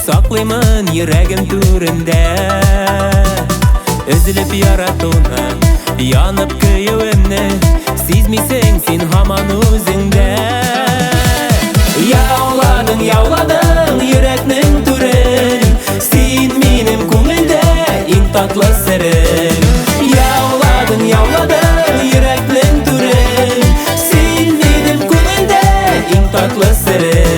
Саклаймын йөрәгем түрендә, өзелеп яратуның, янып көюемне, сизмисең син һаман үзеңдә. Яуладың, яуладың йөрәкнең түрен, син минем күңелдә иң татлы серем. Яуладың, яуладың йөрәкнең түрен, син минем күңелдә иң татлы серем.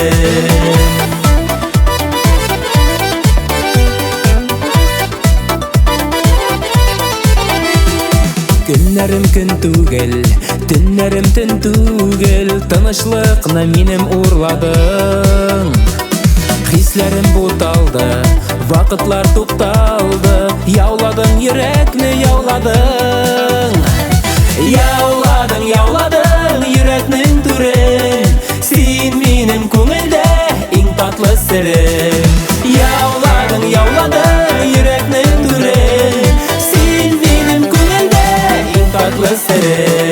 Günlerim gün түгел, төннәрем төн түгел, тынычлыкны минем урладың. Хисләрем буталды, вакытлар тукталды, яуладың йөрәкне яуладың. Яуладың, яуладың йөрәкнең түрен, син минем күңелдә иң татлы серем. Яуладың, яуладың йөрәкнең түрен, син минем күңелдә иң татлы серем.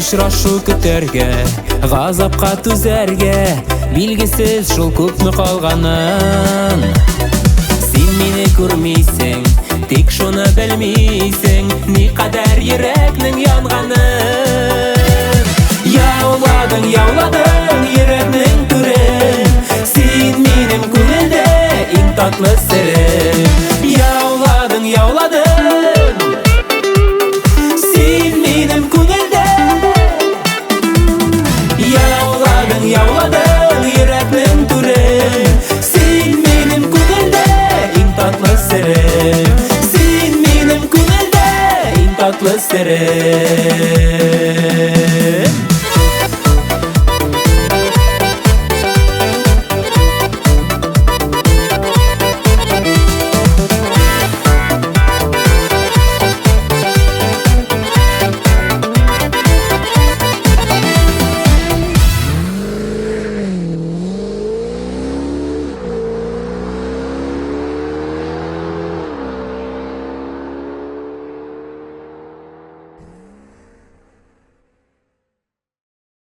Очрашу көтәргә, газапка түзәргә, билгесез шул күпме калганың. Син мине күрмисең, тик шуны белмисең, никадәр йөрәкнең янганын. Яуладың, яуладың